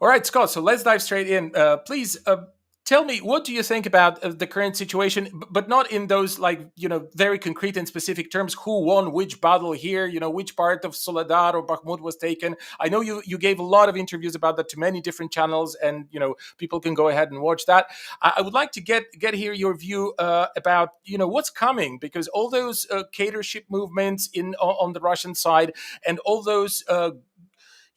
All right, Scott. So let's dive straight in. Please tell me, what do you think about the current situation, but not in those very concrete and specific terms? Who won which battle here? Which part of Soledar or Bakhmut was taken? I know you gave a lot of interviews about that to many different channels, and people can go ahead and watch that. I would like to get here your view about what's coming, because all those catership movements on the Russian side and all those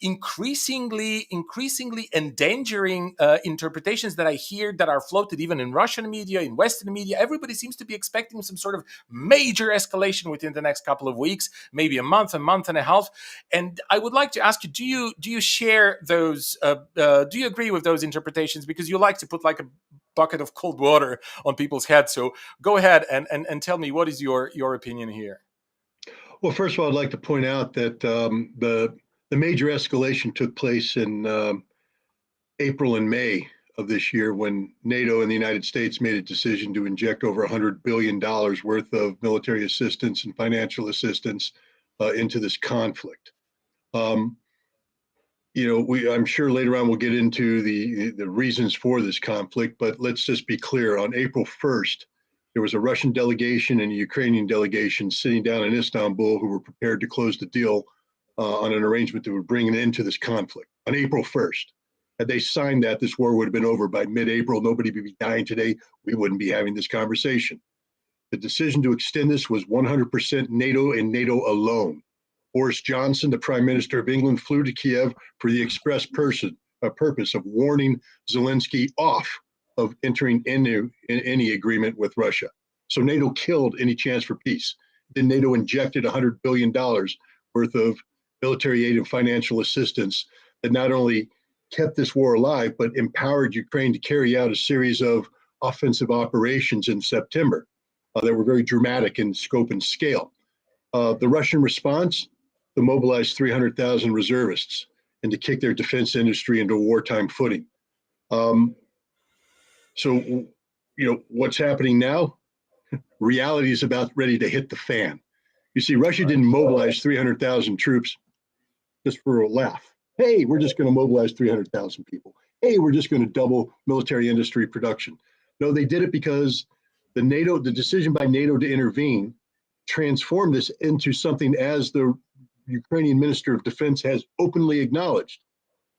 increasingly endangering interpretations that I hear that are floated even in Russian media, in Western media. Everybody seems to be expecting some sort of major escalation within the next couple of weeks, maybe a month and a half. And I would like to ask you, do you share those? Do you agree with those interpretations? Because you like to put like a bucket of cold water on people's heads. So go ahead and tell me, what is your opinion here? Well, first of all, I'd like to point out that the major escalation took place in April and May of this year, when NATO and the United States made a decision to inject over $100 billion worth of military assistance and financial assistance into this conflict. I'm sure later on we'll get into the reasons for this conflict, but let's just be clear. On April 1st, there was a Russian delegation and a Ukrainian delegation sitting down in Istanbul who were prepared to close the deal on an arrangement that would bring an end to this conflict on April 1st. Had they signed that, this war would have been over by mid-April. Nobody would be dying today. We wouldn't be having this conversation. The decision to extend this was 100% NATO and NATO alone. Boris Johnson, the Prime Minister of England, flew to Kiev for the express purpose of warning Zelensky off of entering into any agreement with Russia. So NATO killed any chance for peace. Then NATO injected $100 billion worth of military aid and financial assistance that not only kept this war alive, but empowered Ukraine to carry out a series of offensive operations in September that were very dramatic in scope and scale. The Russian response, to mobilize 300,000 reservists and to kick their defense industry into a wartime footing. So, what's happening now? Reality is about ready to hit the fan. You see, Russia didn't mobilize 300,000 troops just for a laugh. Hey, we're just going to mobilize 300,000 people. Hey, we're just going to double military industry production. No, they did it because the decision by NATO to intervene transformed this into something, as the Ukrainian Minister of Defense has openly acknowledged,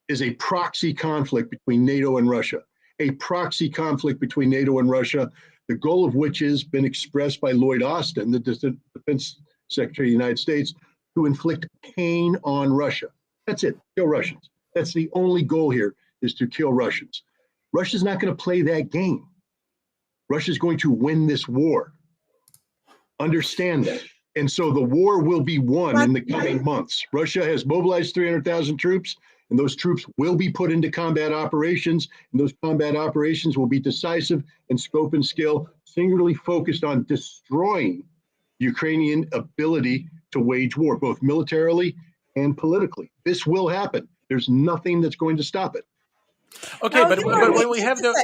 is a proxy conflict between NATO and Russia. A proxy conflict between NATO and Russia, the goal of which has been expressed by Lloyd Austin, the Defense Secretary of the United States, to inflict pain on Russia. That's it, kill Russians. That's the only goal here, is to kill Russians. Russia's not going to play that game. Russia's going to win this war. Understand that. And so the war will be won in the coming months. Russia has mobilized 300,000 troops, and those troops will be put into combat operations, and those combat operations will be decisive in scope and scale, singularly focused on destroying Ukrainian ability to wage war, both militarily and politically. This will happen. There's nothing that's going to stop it. Okay, but when we have the...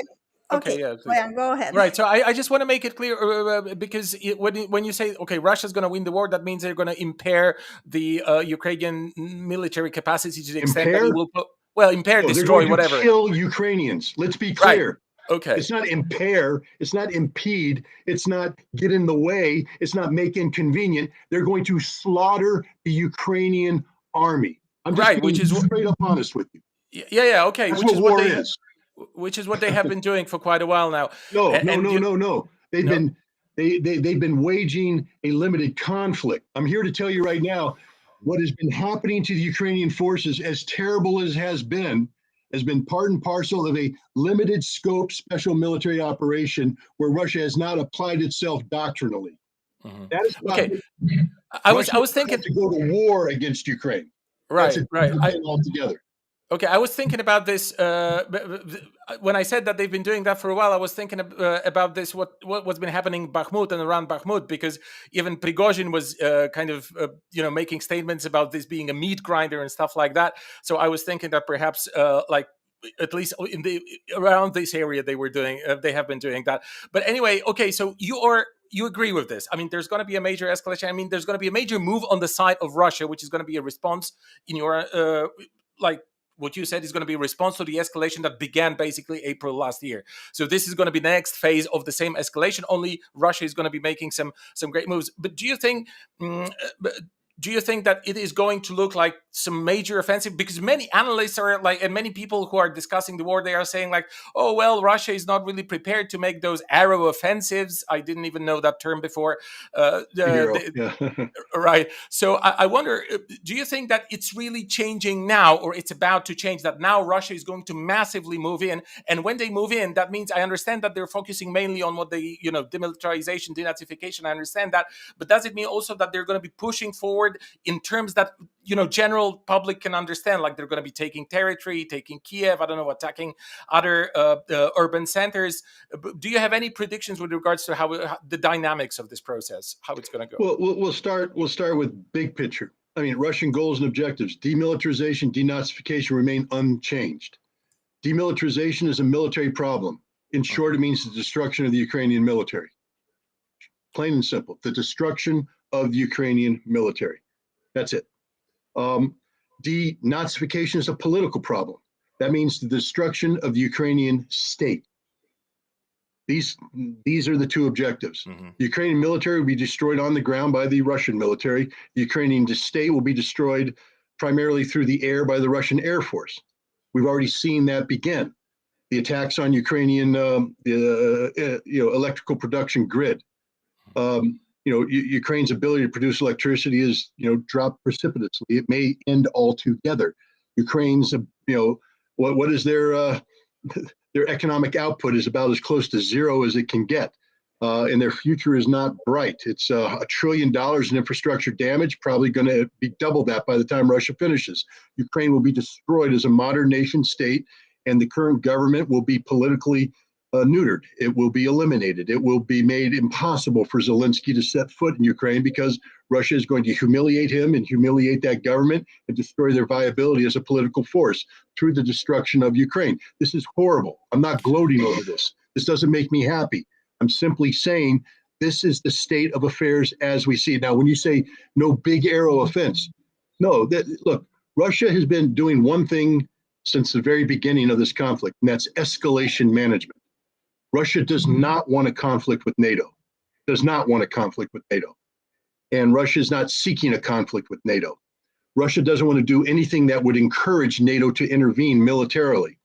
Okay, yeah, Ryan, go ahead. Right, so I just want to make it clear, because when you say, okay, Russia's going to win the war, that means they're going to impair the Ukrainian military capacity to the extent that it will... impair, destroy, whatever. Kill Ukrainians. Let's be clear. Right. Okay. It's not impair. It's not impede. It's not get in the way. It's not make inconvenient. They're going to slaughter the Ukrainian army. I'm just being straight up honest with you. Yeah. Okay. That's what war is. Which is what they have been doing for quite a while now. No. They've been waging a limited conflict. I'm here to tell you right now, what has been happening to the Ukrainian forces, as terrible as has been part and parcel of a limited scope special military operation where Russia has not applied itself doctrinally. Mm-hmm. That is why I was thinking to go to war against Ukraine. Right. Altogether. Okay, I was thinking about this when I said that they've been doing that for a while. I was thinking about this, what's been happening in Bakhmut and around Bakhmut, because even Prigozhin was making statements about this being a meat grinder and stuff like that. So I was thinking that perhaps at least around this area they have been doing that. But anyway, okay, so you agree with this? I mean, there's going to be a major escalation. I mean, there's going to be a major move on the side of Russia, which is going to be a response in your what you said is going to be a response to the escalation that began basically April last year. So this is going to be the next phase of the same escalation. Only Russia is going to be making some great moves. But do you think? Do you think that it is going to look like some major offensive? Because many analysts are like, and many people who are discussing the war, they are saying like, oh, well, Russia is not really prepared to make those arrow offensives. I didn't even know that term before. Right. So I wonder, do you think that it's really changing now, or it's about to change, that now Russia is going to massively move in? And when they move in, that means, I understand that they're focusing mainly on what they, demilitarization, denazification. I understand that. But does it mean also that they're going to be pushing forward in terms that, general public can understand? Like they're going to be taking territory, taking Kiev, I don't know, attacking other urban centers. Do you have any predictions with regards to how the dynamics of this process, how it's going to go? Well, we'll start with big picture. I mean, Russian goals and objectives: demilitarization, denazification remain unchanged. Demilitarization is a military problem. In short, it means the destruction of the Ukrainian military. Plain and simple, the destruction of the Ukrainian military. That's it. Denazification is a political problem. That means the destruction of the Ukrainian state. These are the two objectives. Mm-hmm. The Ukrainian military will be destroyed on the ground by the Russian military. The Ukrainian state will be destroyed primarily through the air by the Russian Air Force. We've already seen that begin. The attacks on Ukrainian electrical production grid. Ukraine's ability to produce electricity is, dropped precipitously. It may end altogether. Ukraine's, what is their economic output is about as close to zero as it can get. And their future is not bright. It's $1 trillion in infrastructure damage, probably going to be double that by the time Russia finishes. Ukraine will be destroyed as a modern nation state, and the current government will be politically neutered. It will be eliminated. It will be made impossible for Zelensky to set foot in Ukraine, because Russia is going to humiliate him and humiliate that government and destroy their viability as a political force through the destruction of Ukraine. This is horrible. I'm not gloating over this. This doesn't make me happy. I'm simply saying this is the state of affairs as we see it. Now, when you say no big arrow offense, look, Russia has been doing one thing since the very beginning of this conflict, and that's escalation management. Russia does not want a conflict with NATO, does not want a conflict with NATO. And Russia is not seeking a conflict with NATO. Russia doesn't want to do anything that would encourage NATO to intervene militarily,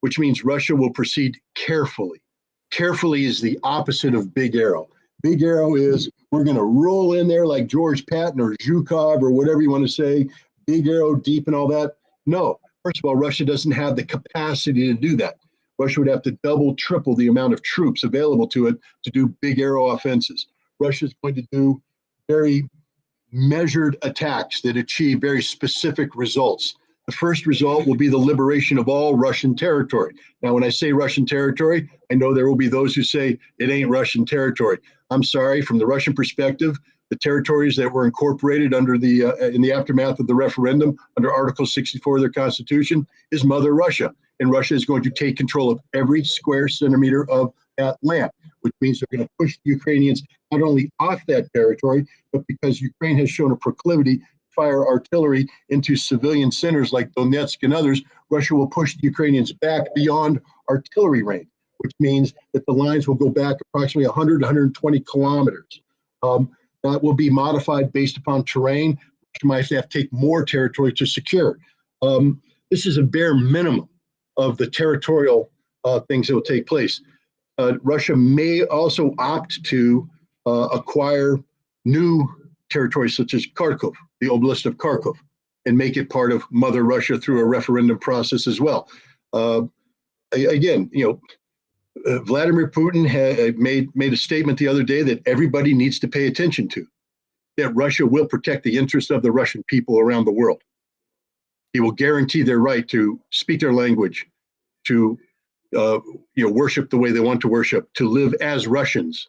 which means Russia will proceed carefully. Carefully is the opposite of big arrow. Big arrow is we're going to roll in there like George Patton or Zhukov or whatever you want to say, big arrow deep and all that. No, first of all, Russia doesn't have the capacity to do that. Russia would have to double, triple the amount of troops available to it to do big arrow offenses. Russia is going to do very measured attacks that achieve very specific results. The first result will be the liberation of all Russian territory. Now, when I say Russian territory, I know there will be those who say it ain't Russian territory. I'm sorry, from the Russian perspective, the territories that were incorporated under in the aftermath of the referendum under Article 64 of their constitution is Mother Russia. And Russia is going to take control of every square centimeter of that land, which means they're going to push the Ukrainians not only off that territory, but because Ukraine has shown a proclivity to fire artillery into civilian centers like Donetsk and others, Russia will push the Ukrainians back beyond artillery range, which means that the lines will go back approximately 100, 120 kilometers. That will be modified based upon terrain, which might have to take more territory to secure. This is a bare minimum of the territorial things that will take place. Russia may also opt to acquire new territories such as Kharkov, the Oblast of Kharkov, and make it part of Mother Russia through a referendum process as well. Again, Vladimir Putin made a statement the other day that everybody needs to pay attention to, that Russia will protect the interests of the Russian people around the world. He will guarantee their right to speak their language, to worship the way they want to worship, to live as Russians.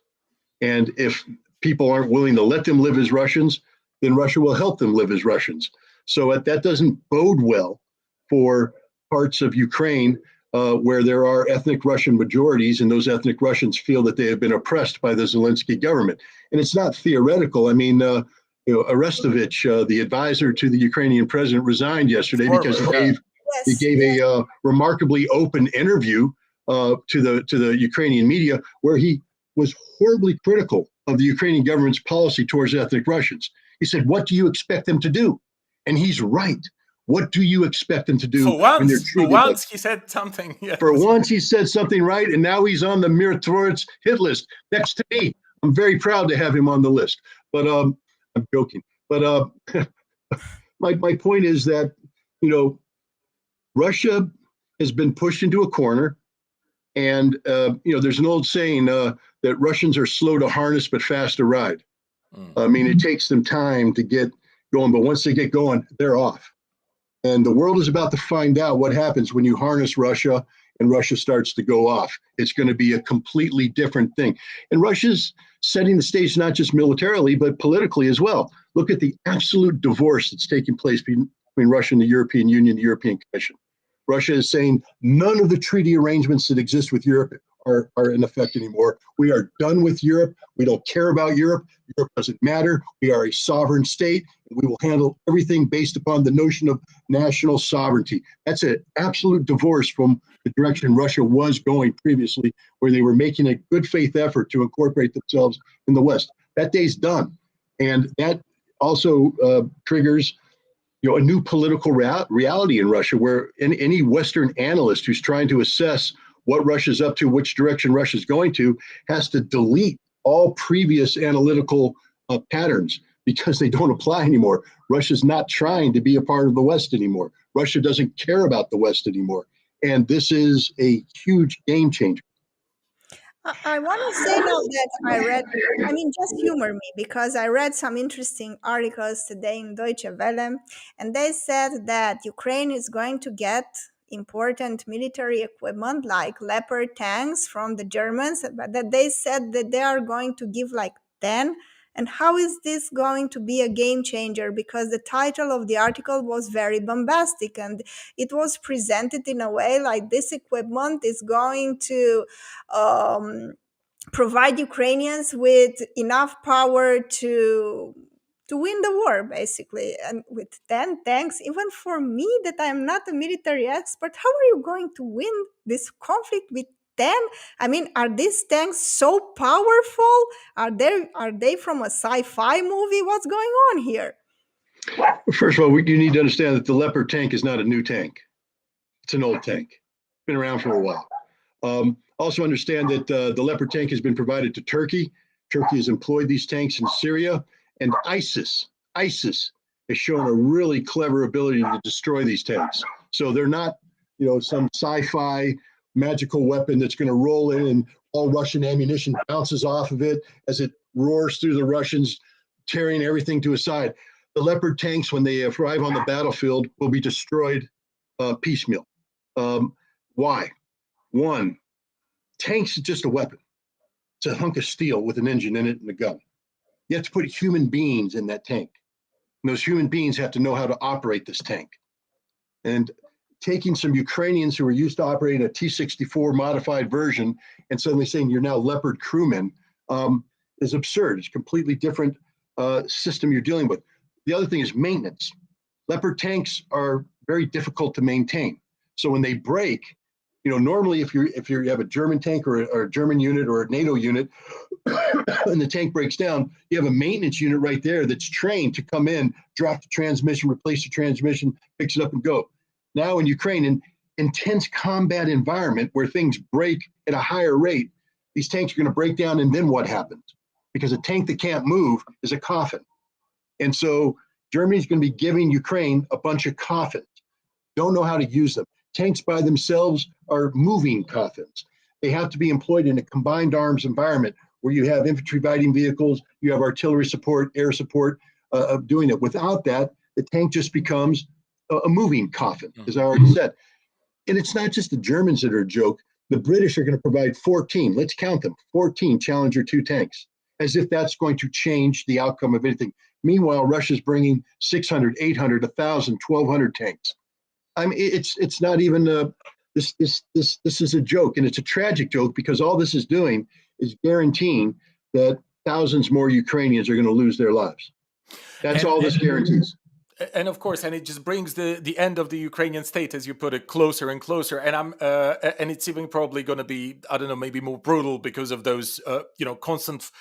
And if people aren't willing to let them live as Russians, then Russia will help them live as Russians. So that doesn't bode well for parts of Ukraine where there are ethnic Russian majorities, and those ethnic Russians feel that they have been oppressed by the Zelensky government. And it's not theoretical. I mean, Arestovich, the advisor to the Ukrainian president, resigned yesterday because he gave a remarkably open interview to the Ukrainian media, where he was horribly critical of the Ukrainian government's policy towards ethnic Russians. He said, "What do you expect them to do?" And he's right. What do you expect them to do when they're treated? For once, he said something. Yes. For once, he said something right, and now he's on the Mirotvorets hit list next to me. I'm very proud to have him on the list. But I'm joking. But my point is that, Russia has been pushed into a corner, and there's an old saying that Russians are slow to harness but fast to ride. I mean, it takes them time to get going, but once they get going, they're off. And the world is about to find out what happens when you harness Russia and Russia starts to go off. It's going to be a completely different thing. And Russia's setting the stage not just militarily, but politically as well. Look at the absolute divorce that's taking place between Russia and the European Union, the European Commission. Russia is saying none of the treaty arrangements that exist with Europe are in effect anymore. We are done with Europe. We don't care about Europe. Europe doesn't matter. We are a sovereign state. And we will handle everything based upon the notion of national sovereignty. That's an absolute divorce from the direction Russia was going previously, where they were making a good faith effort to incorporate themselves in the West. That day's done. And that also triggers a new political reality in Russia, where any Western analyst who's trying to assess what Russia's up to, which direction Russia's going to, has to delete all previous analytical patterns because they don't apply anymore. Russia's not trying to be a part of the West anymore. Russia doesn't care about the West anymore. And this is a huge game changer. I want to say now that just humor me, because I read some interesting articles today in Deutsche Welle, and they said that Ukraine is going to get important military equipment like Leopard tanks from the Germans, but that they said that they are going to give like 10. And how is this going to be a game changer? Because the title of the article was very bombastic, and it was presented in a way like this equipment is going to provide Ukrainians with enough power to win the war, basically. And with 10 tanks, even for me, that I'm not a military expert, how are you going to win this conflict with 10? I mean, are these tanks so powerful? Are they from a sci-fi movie? What's going on here? First of all, you need to understand that the Leopard tank is not a new tank. It's an old tank. It's been around for a while. Also understand that the Leopard tank has been provided to Turkey. Turkey has employed these tanks in Syria, and ISIS has shown a really clever ability to destroy these tanks. So they're not, some sci-fi magical weapon that's going to roll in and all Russian ammunition bounces off of it as it roars through the Russians, tearing everything to a side. The Leopard tanks, when they arrive on the battlefield, will be destroyed piecemeal. Why? One, tanks is just a weapon. It's a hunk of steel with an engine in it and a gun. You have to put human beings in that tank. And those human beings have to know how to operate this tank. And taking some Ukrainians who are used to operating a T-64 modified version and suddenly saying you're now Leopard crewmen is absurd. It's a completely different system you're dealing with. The other thing is maintenance. Leopard tanks are very difficult to maintain. So when they break, normally if you have a German tank or a German unit or a NATO unit, and the tank breaks down, you have a maintenance unit right there that's trained to come in, drop the transmission, replace the transmission, fix it up and go. Now in Ukraine, in intense combat environment where things break at a higher rate, these tanks are going to break down, and then what happens? Because a tank that can't move is a coffin. And so Germany's going to be giving Ukraine a bunch of coffins. Don't know how to use them. Tanks by themselves are moving coffins. They have to be employed in a combined arms environment where you have infantry fighting vehicles, you have artillery support, air support of doing it. Without that, the tank just becomes a moving coffin, as I already said. And it's not just the Germans that are a joke. The British are going to provide 14, let's count them, 14 Challenger 2 tanks, as if that's going to change the outcome of anything. Meanwhile, Russia's bringing 600, 800, 1,000, 1,200 tanks. I mean, it's not even this is a joke, and it's a tragic joke because all this is doing is guaranteeing that thousands more Ukrainians are going to lose their lives. That's And, all this guarantees. and of course, and it just brings the end of the Ukrainian state, as you put it, closer and closer. And and it's even probably going to be, I don't know, maybe more brutal because of those constant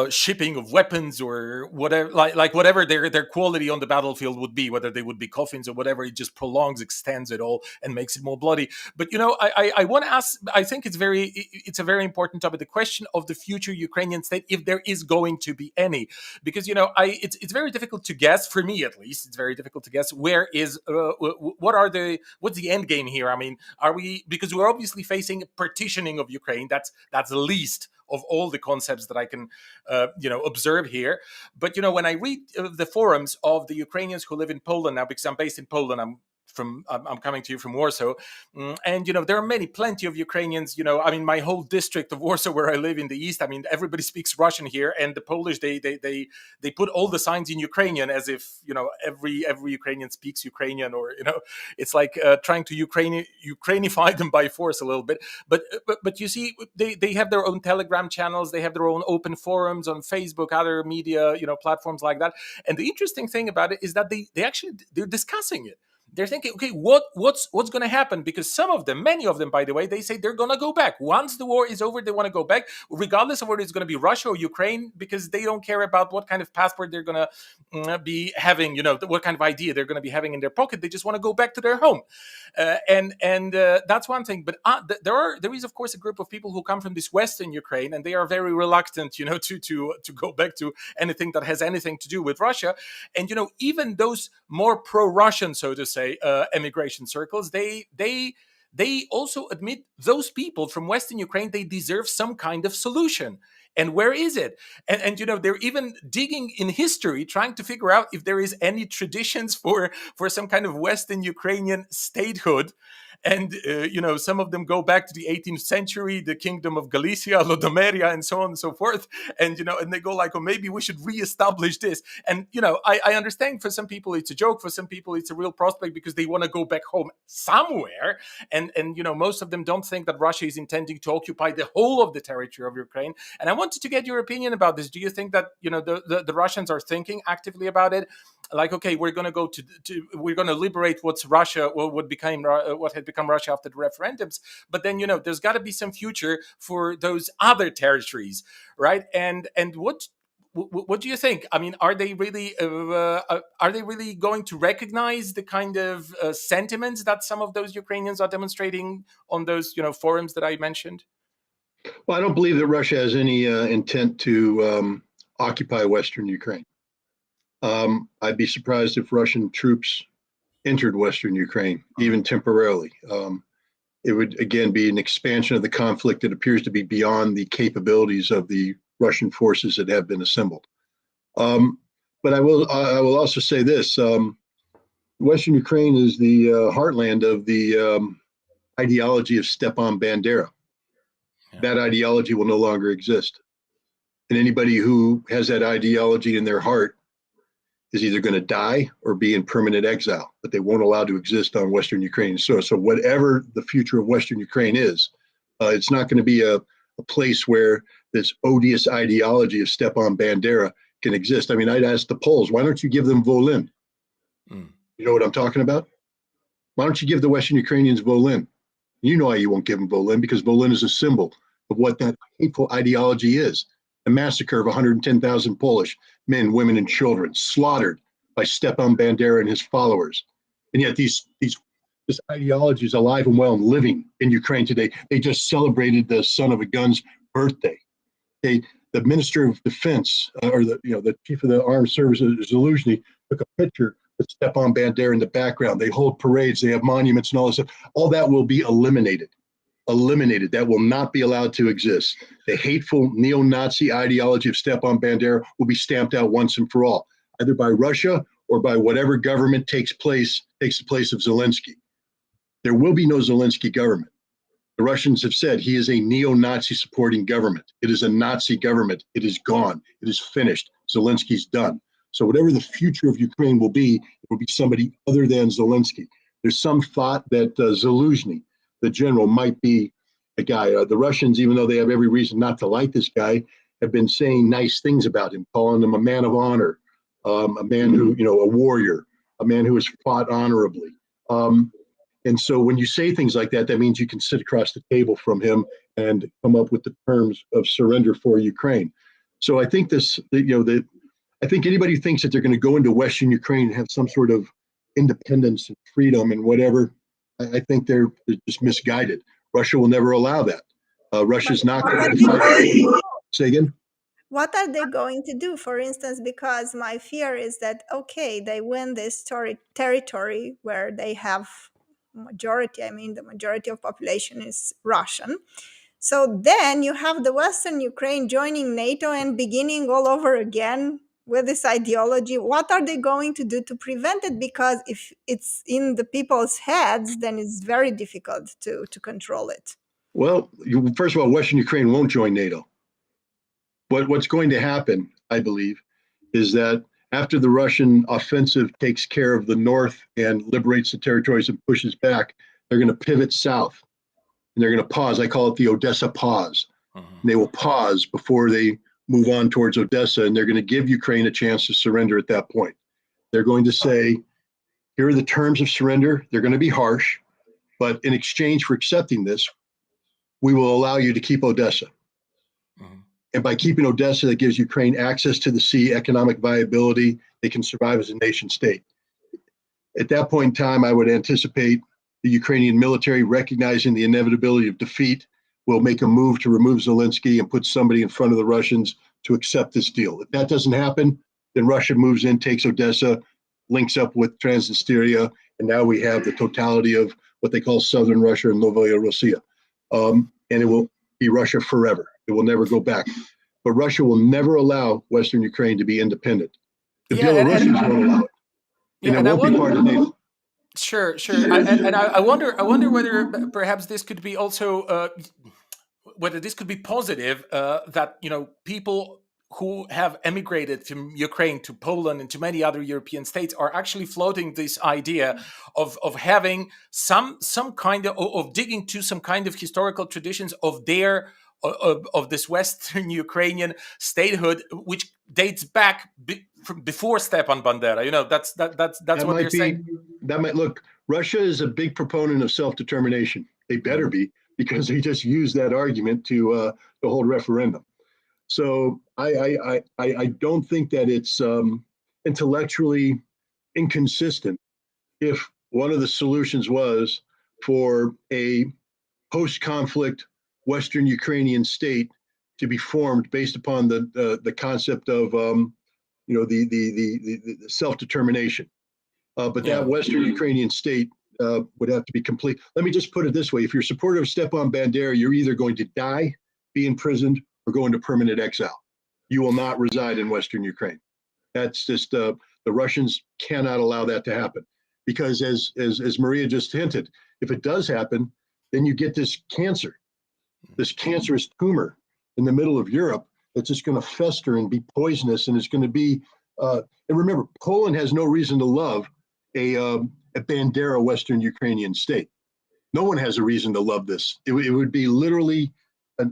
shipping of weapons or whatever, like whatever their quality on the battlefield would be, whether they would be coffins or whatever. It just prolongs, extends it all, and makes it more bloody. But I want to ask. I think it's a very important topic. The question of the future Ukrainian state, if there is going to be any, because it's very difficult to guess. For me, at least, it's very difficult to guess where is what's the end game here. I mean, are we, because we're obviously facing a partitioning of Ukraine. That's the least of all the concepts that I can observe here. But when I read the forums of the Ukrainians who live in Poland now, because I'm based in Poland, I'm coming to you from Warsaw, and there are plenty of Ukrainians. I mean, my whole district of Warsaw, where I live in the east, I mean, everybody speaks Russian here, and the Polish they put all the signs in Ukrainian, as if every Ukrainian speaks Ukrainian, or it's like trying to Ukrainify them by force a little bit. But you see, they have their own Telegram channels, they have their own open forums on Facebook, other media platforms like that. And the interesting thing about it is that they're discussing it. They're thinking, okay, what's going to happen? Because many of them, by the way, they say they're going to go back. Once the war is over, they want to go back, regardless of whether it's going to be Russia or Ukraine, because they don't care about what kind of passport they're going to be having, what kind of idea they're going to be having in their pocket. They just want to go back to their home. And that's one thing. But there is, of course, a group of people who come from this Western Ukraine, and they are very reluctant, to go back to anything that has anything to do with Russia. And, even those more pro-Russian, so to say, emigration circles, they also admit those people from Western Ukraine, they deserve some kind of solution. And where is it? And they're even digging in history, trying to figure out if there is any traditions for some kind of Western Ukrainian statehood. And some of them go back to the 18th century, the Kingdom of Galicia, Lodomeria, and so on and so forth. And and they go like, oh, maybe we should reestablish this. And I understand for some people it's a joke, for some people it's a real prospect, because they want to go back home somewhere. And most of them don't think that Russia is intending to occupy the whole of the territory of Ukraine. And I wanted to get your opinion about this. Do you think that the Russians are thinking actively about it? Like, okay, we're going to go we're going to liberate what had become Russia after the referendums, but then there's got to be some future for those other territories, right? And what do you think? I mean, are they really going to recognize the kind of sentiments that some of those Ukrainians are demonstrating on those forums that I mentioned? Well, I don't believe that Russia has any intent to occupy Western Ukraine. I'd be surprised if Russian troops entered Western Ukraine, even temporarily. It would, again, be an expansion of the conflict that appears to be beyond the capabilities of the Russian forces that have been assembled. But I will also say this. Western Ukraine is the heartland of the ideology of Stepan Bandera. Yeah. That ideology will no longer exist. And anybody who has that ideology in their heart is either going to die or be in permanent exile, but they won't allow to exist on Western Ukraine. So whatever the future of Western Ukraine is, it's not going to be a place where this odious ideology of Stepan Bandera can exist. I mean, I'd ask the Poles, why don't you give them Volyn? You know what I'm talking about? Why don't you give the Western Ukrainians Volyn? You know why you won't give them Volyn, because Volyn is a symbol of what that hateful ideology is. A massacre of 110,000 Polish men, women, and children slaughtered by Stepan Bandera and his followers. And yet this ideology is alive and well and living in Ukraine today. They just celebrated the son of a gun's birthday. The Minister of Defense, or the Chief of the Armed Services, Zaluzhny, took a picture with Stepan Bandera in the background. They hold parades, they have monuments and all this stuff. All that will be eliminated. That will not be allowed to exist. The hateful neo-Nazi ideology of Stepan Bandera will be stamped out once and for all, either by Russia or by whatever government takes the place of Zelensky. There will be no Zelensky government. The Russians have said he is a neo-Nazi supporting government. It is a Nazi government. It is gone. It is finished. Zelensky's done. So whatever the future of Ukraine will be, it will be somebody other than Zelensky. There's some thought that Zaluzhny, the general, might be a guy. The Russians, even though they have every reason not to like this guy, have been saying nice things about him, calling him a man of honor, a man who, a warrior, a man who has fought honorably. And so when you say things like that, that means you can sit across the table from him and come up with the terms of surrender for Ukraine. So I think I think anybody who thinks that they're going to go into Western Ukraine and have some sort of independence and freedom and whatever, I think they're just misguided. Russia will never allow that. Russia's not going to fight. Say again? What are they going to do, for instance? Because my fear is that, okay, they win this territory where they have majority, the majority of population is Russian. So then you have the Western Ukraine joining NATO and beginning all over again with this ideology. What are they going to do to prevent it? Because if it's in the people's heads, then it's very difficult to control it. Well, first of all, Western Ukraine won't join NATO. But what's going to happen, I believe, is that after the Russian offensive takes care of the north and liberates the territories and pushes back, they're going to pivot south. And they're going to pause. I call it the Odessa pause. And they will pause before they move on towards Odessa, and they're going to give Ukraine a chance to surrender at that point. They're going to say, here are the terms of surrender. They're going to be harsh, but in exchange for accepting this, we will allow you to keep Odessa. And by keeping Odessa, that gives Ukraine access to the sea, economic viability. They can survive as a nation state. At that point in time, I would anticipate the Ukrainian military, recognizing the inevitability of defeat, will make a move to remove Zelensky and put somebody in front of the Russians to accept this deal. If that doesn't happen, then Russia moves in, takes Odessa, links up with Transnistria, and now we have the totality of what they call Southern Russia and Novaya Russia. And it will be Russia forever. It will never go back. But Russia will never allow Western Ukraine to be independent. The Belarusians won't allow it. And it won't be part of NATO. Sure. I wonder whether perhaps this could be also whether this could be positive that people who have emigrated from Ukraine to Poland and to many other European states are actually floating this idea of having some kind of digging to some kind of historical traditions of their of this Western Ukrainian statehood, which dates back from before Stepan Bandera. That's what they're saying. That might look. Russia is a big proponent of self-determination. They better be, because they just used that argument to hold referendum. So I don't think that it's intellectually inconsistent if one of the solutions was for a post-conflict Western Ukrainian state to be formed based upon the concept of the self-determination. But that Western Ukrainian state would have to be complete. Let me just put it this way. If you're supportive of Stepan Bandera, you're either going to die, be imprisoned, or go into permanent exile. You will not reside in Western Ukraine. That's just, the Russians cannot allow that to happen. Because as Maria just hinted, if it does happen, then you get this cancerous tumor in the middle of Europe that's just going to fester and be poisonous, and it's going to be, and remember, Poland has no reason to love a Bandera Western Ukrainian state. No one has a reason to love this. It would be literally a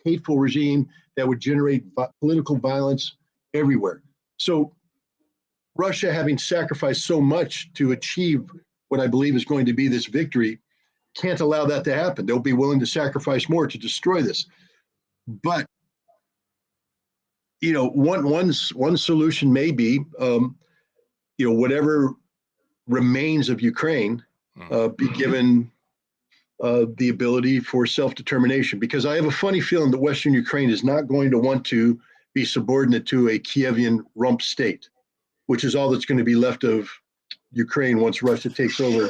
hateful regime that would generate political violence everywhere. So Russia, having sacrificed so much to achieve what I believe is going to be this victory, can't allow that to happen. They'll be willing to sacrifice more to destroy this. But one solution may be, whatever remains of Ukraine be given the ability for self-determination. Because I have a funny feeling that Western Ukraine is not going to want to be subordinate to a Kievian rump state, which is all that's going to be left of Ukraine once Russia takes over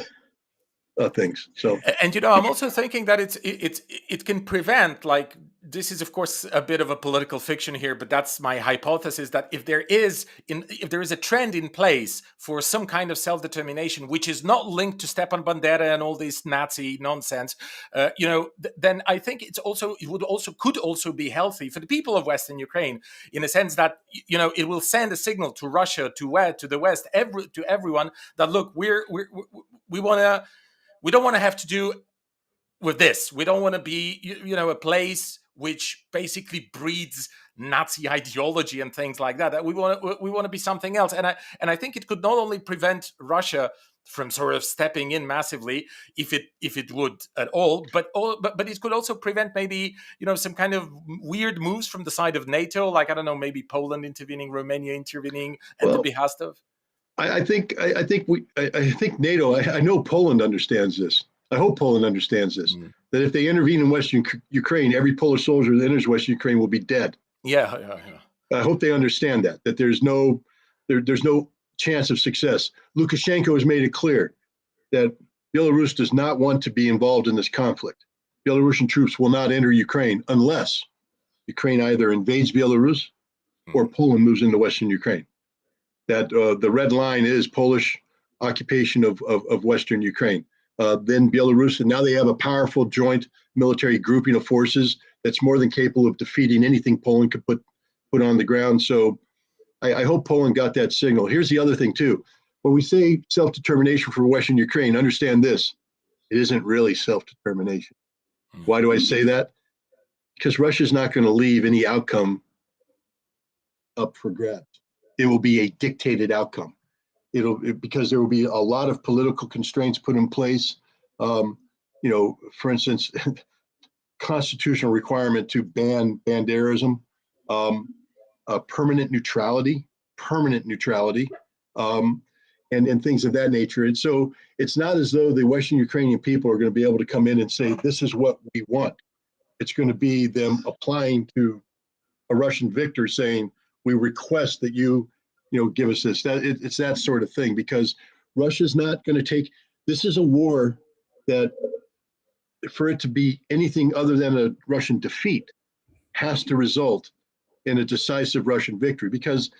things. So, and I'm also thinking that it can prevent, like, this is of course a bit of a political fiction here, but that's my hypothesis, that if there is a trend in place for some kind of self-determination which is not linked to Stepan Bandera and all this Nazi nonsense, then I think could also be healthy for the people of Western Ukraine, in a sense that it will send a signal to Russia, to the West, to everyone, that look, we don't want to have to do with this. We don't want to be, a place which basically breeds Nazi ideology and things like that. That we want to be something else. And I think it could not only prevent Russia from sort of stepping in massively, if it would at all, but it could also prevent maybe some kind of weird moves from the side of NATO, like, I don't know, maybe Poland intervening, Romania intervening at the Well, behest of. I think NATO. I know Poland understands this. I hope Poland understands this. That if they intervene in Western Ukraine, every Polish soldier that enters Western Ukraine will be dead. Yeah. I hope they understand that there's no chance of success. Lukashenko has made it clear that Belarus does not want to be involved in this conflict. Belarusian troops will not enter Ukraine unless Ukraine either invades Belarus or Poland moves into Western Ukraine. That the red line is Polish occupation of Western Ukraine. Then Belarus, and now they have a powerful joint military grouping of forces that's more than capable of defeating anything Poland could put on the ground. So I hope Poland got that signal. Here's the other thing too. When we say self-determination for Western Ukraine, understand this: it isn't really self-determination. Why do I say that? Because Russia's not going to leave any outcome up for grabs. It will be a dictated outcome. Because there will be a lot of political constraints put in place. For instance, constitutional requirement to ban banderism, permanent neutrality, and things of that nature. And so it's not as though the Western Ukrainian people are going to be able to come in and say, this is what we want. It's going to be them applying to a Russian victor saying, we request that you give us this. It's that sort of thing, because Russia's not going to take, this is a war that, for it to be anything other than a Russian defeat, has to result in a decisive Russian victory. Because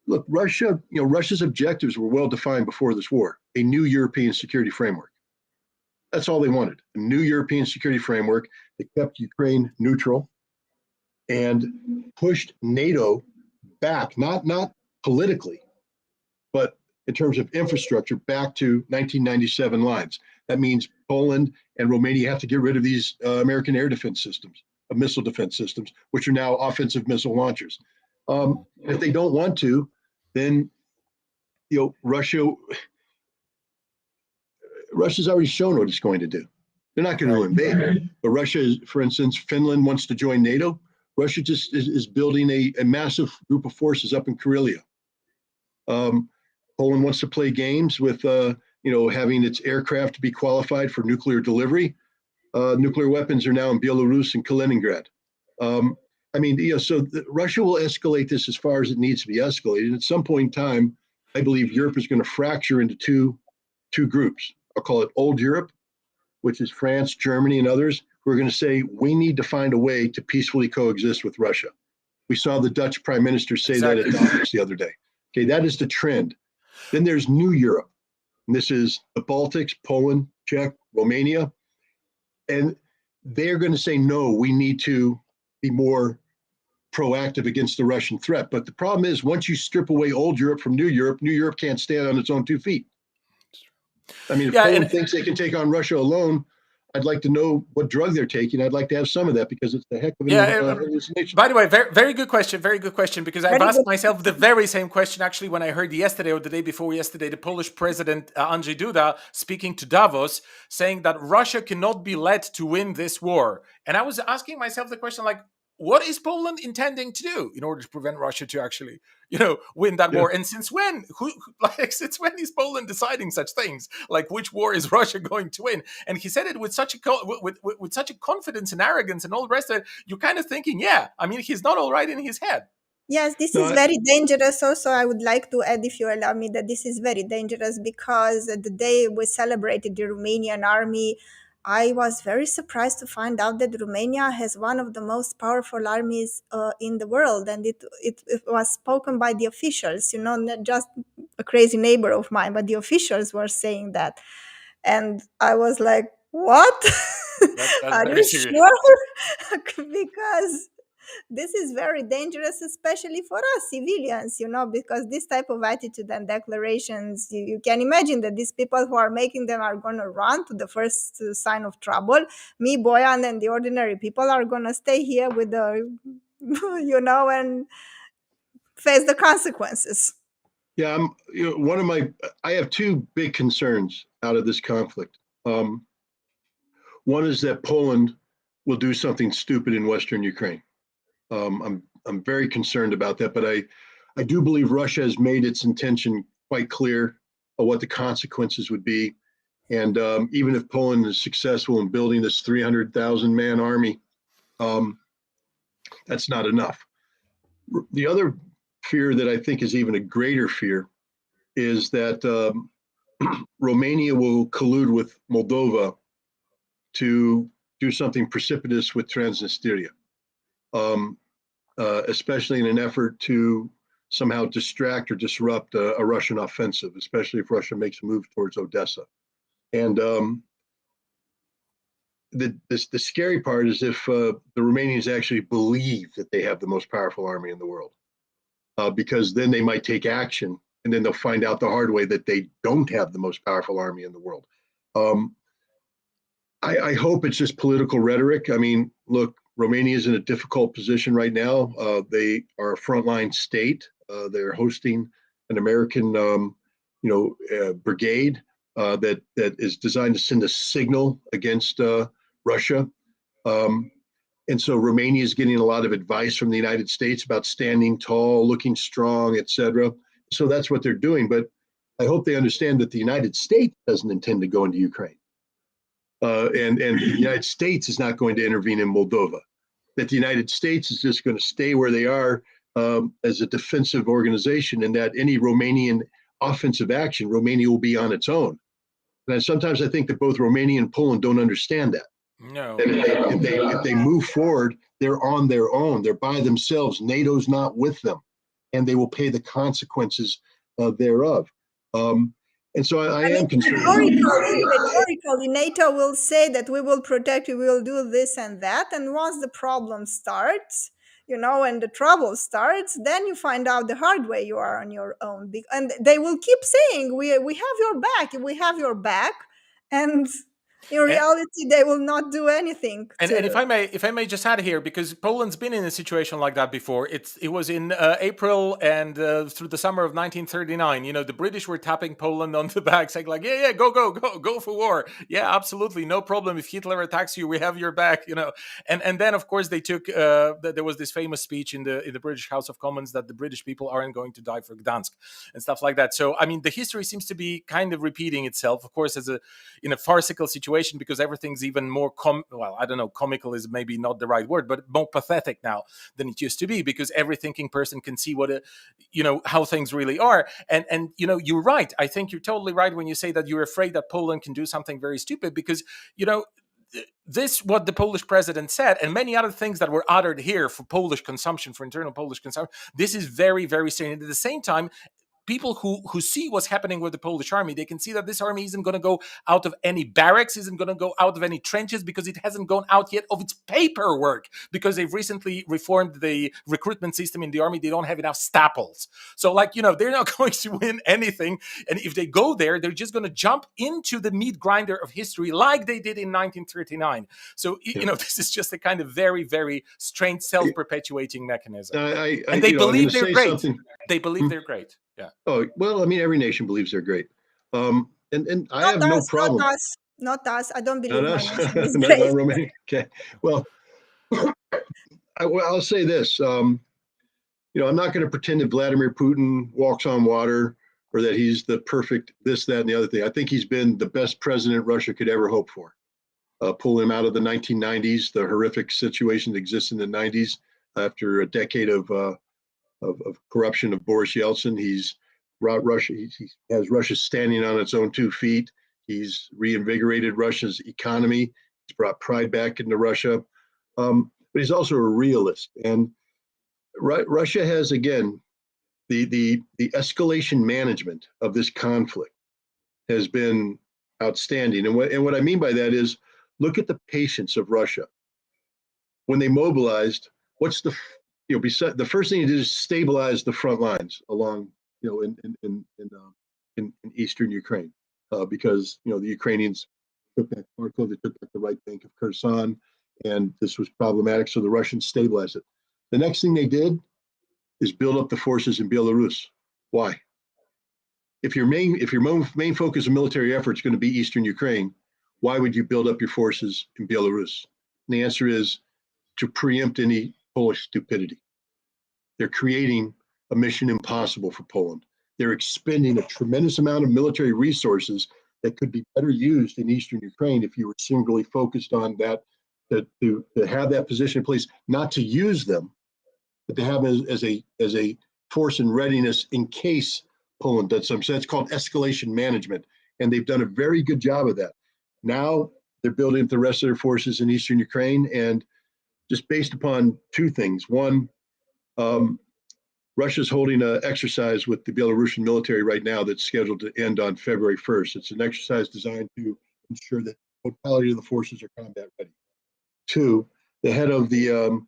look, Russia's objectives were well defined before this war: a new European security framework. That's all they wanted: a new European security framework that kept Ukraine neutral and pushed NATO back, not politically, but in terms of infrastructure, back to 1997 lines. That means Poland and Romania have to get rid of these American air defense systems, missile defense systems, which are now offensive missile launchers. If they don't want to, then Russia's already shown what it's going to do. They're not going to invade. But Russia, for instance, Finland wants to join NATO. Russia just is building a massive group of forces up in Karelia. Poland wants to play games with, having its aircraft be qualified for nuclear delivery. Nuclear weapons are now in Belarus and Kaliningrad. So Russia will escalate this as far as it needs to be escalated. And at some point in time, I believe Europe is going to fracture into two groups. I'll call it Old Europe, which is France, Germany, and others, who are going to say, we need to find a way to peacefully coexist with Russia. We saw the Dutch Prime Minister say that at Davos the other day. Okay, that is the trend. Then there's New Europe. And this is the Baltics, Poland, Czech, Romania. And they're going to say, no, we need to be more proactive against the Russian threat. But the problem is, once you strip away Old Europe from New Europe can't stand on its own 2 feet. I mean, if Poland thinks they can take on Russia alone, I'd like to know what drug they're taking. I'd like to have some of that, because it's the heck of an hallucination. By the way, very good question. Very good question, because I've asked myself the very same question actually when I heard yesterday or the day before yesterday the Polish president Andrzej Duda speaking to Davos, saying that Russia cannot be led to win this war. And I was asking myself the question, like, what is Poland intending to do in order to prevent Russia to actually, win that war? And since when? Since when is Poland deciding such things? Like, which war is Russia going to win? And he said it with such a with such a confidence and arrogance and all the rest of it. You're kind of thinking, he's not all right in his head. Yes, this is very dangerous. Also, I would like to add, if you allow me, that this is very dangerous, because the day we celebrated the Romanian army, I was very surprised to find out that Romania has one of the most powerful armies in the world. And it was spoken by the officials, not just a crazy neighbor of mine, but the officials were saying that. And I was like, what? That's Are very you serious. sure? Because this is very dangerous, especially for us civilians, because this type of attitude and declarations, you can imagine that these people who are making them are going to run to the first sign of trouble. Me, Boyan, and the ordinary people are going to stay here with the and face the consequences. Yeah, I have two big concerns out of this conflict. One is that Poland will do something stupid in Western Ukraine. I'm very concerned about that, but I do believe Russia has made its intention quite clear of what the consequences would be. And even if Poland is successful in building this 300,000 man army, that's not enough. The other fear that I think is even a greater fear is that Romania will collude with Moldova to do something precipitous with Transnistria, especially in an effort to somehow distract or disrupt a Russian offensive, especially if Russia makes a move towards Odessa. And the scary part is if the Romanians actually believe that they have the most powerful army in the world, because then they might take action, and then they'll find out the hard way that they don't have the most powerful army in the world. I hope it's just political rhetoric. I mean, look, Romania is in a difficult position right now. They are a frontline state. They're hosting an American, brigade that is designed to send a signal against Russia. And so Romania is getting a lot of advice from the United States about standing tall, looking strong, et cetera. So that's what they're doing. But I hope they understand that the United States doesn't intend to go into Ukraine. And the United States is not going to intervene in Moldova, that the United States is just going to stay where they are as a defensive organization, and that any Romanian offensive action, Romania will be on its own. And sometimes I think that both Romania and Poland don't understand that. No. And if they move forward, they're on their own. They're by themselves. NATO's not with them, and they will pay the consequences thereof. And so I am concerned. Rhetorically, NATO will say that we will protect you, we will do this and that. And once the problem starts, and the trouble starts, then you find out the hard way you are on your own. And they will keep saying, we have your back, we have your back. And in reality, they will not do anything. And if I may just add here, because Poland's been in a situation like that before. It was in April and through the summer of 1939. The British were tapping Poland on the back, saying like, "Yeah, go for war. Yeah, absolutely, no problem. If Hitler attacks you, we have your back." And then of course they took. There was this famous speech in the British House of Commons that the British people aren't going to die for Gdansk and stuff like that. So I mean, the history seems to be kind of repeating itself, of course, in a farcical situation, because everything's even more I don't know, comical is maybe not the right word, but more pathetic now than it used to be, because every thinking person can see how things really are. And you're right. I think you're totally right when you say that you're afraid that Poland can do something very stupid, because this, what the Polish president said, and many other things that were uttered here for Polish consumption, for internal Polish consumption, this is very, very serious. At the same time, people who see what's happening with the Polish army, they can see that this army isn't going to go out of any barracks, isn't going to go out of any trenches, because it hasn't gone out yet of its paperwork, because they've recently reformed the recruitment system in the army. They don't have enough staples. So they're not going to win anything. And if they go there, they're just going to jump into the meat grinder of history like they did in 1939. So, this is just a kind of very, very strange self-perpetuating mechanism. And they believe they're great. They believe they're great. Yeah. Oh, well, I mean, every nation believes they're great. And I have no problem. Not us. I don't believe my nation is not great. Romania. Okay. Well, I'll say this. I'm not going to pretend that Vladimir Putin walks on water, or that he's the perfect this, that, and the other thing. I think he's been the best president Russia could ever hope for. Pull him out of the 1990s, the horrific situation that exists in the 90s after a decade of corruption of Boris Yeltsin. He's brought Russia, he has Russia standing on its own 2 feet. He's reinvigorated Russia's economy. He's brought pride back into Russia. But he's also a realist. And Russia has, again, the escalation management of this conflict has been outstanding. And what I mean by that is, look at the patience of Russia. When they mobilized, what's the first thing you did is stabilize the front lines along, in eastern Ukraine, because the Ukrainians took back Kharkov, they took back the right bank of Kherson, and this was problematic. So the Russians stabilized it. The next thing they did is build up the forces in Belarus. Why? If your main focus of military effort is going to be Eastern Ukraine, why would you build up your forces in Belarus? And the answer is to preempt any Polish stupidity. They're creating a mission impossible for Poland. They're expending a tremendous amount of military resources that could be better used in Eastern Ukraine if you were singly focused on that, to have that position in place, not to use them, but to have as a force in readiness in case Poland does something. So that's called escalation management, and they've done a very good job of that. Now they're building up the rest of their forces in Eastern Ukraine, and just based upon two things. One, Russia's holding an exercise with the Belarusian military right now that's scheduled to end on February 1st. It's an exercise designed to ensure that the totality of the forces are combat ready. Two, the head of the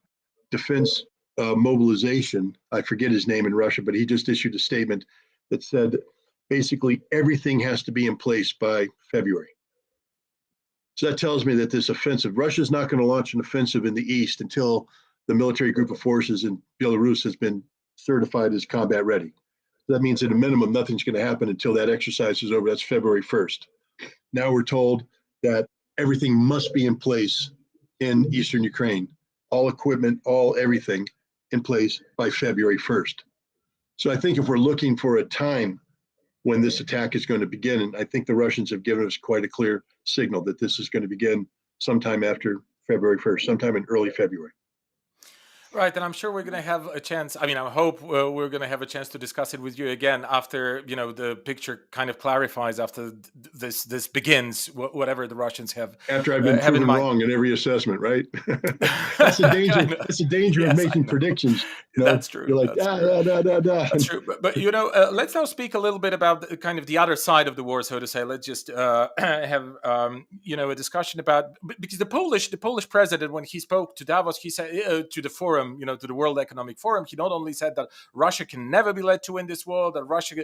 defense mobilization, I forget his name in Russia, but he just issued a statement that said basically everything has to be in place by February. So that tells me that this offensive, Russia's not going to launch an offensive in the east until the military group of forces in Belarus has been certified as combat ready. So that means at a minimum, nothing's going to happen until that exercise is over. That's February 1st. Now we're told that everything must be in place in Eastern Ukraine, all equipment, all everything in place by February 1st. So I think if we're looking for a time when this attack is going to begin, and I think the Russians have given us quite a clear signal that this is going to begin sometime after February 1st, sometime in early February. Right, and I'm sure we're going to have a chance. I mean, I hope we're going to have a chance to discuss it with you again after the picture kind of clarifies, after this begins, whatever the Russians have. After I've been proven wrong in every assessment, right? That's the danger. Kind of. That's the danger Yes, of making predictions. That's true. You're like, That's true. But let's now speak a little bit about kind of the other side of the war, so to say. Let's just have a discussion about, because the Polish president, when he spoke to Davos, he said to the forum, to the World Economic Forum, he not only said that Russia can never be led to win this war, that Russia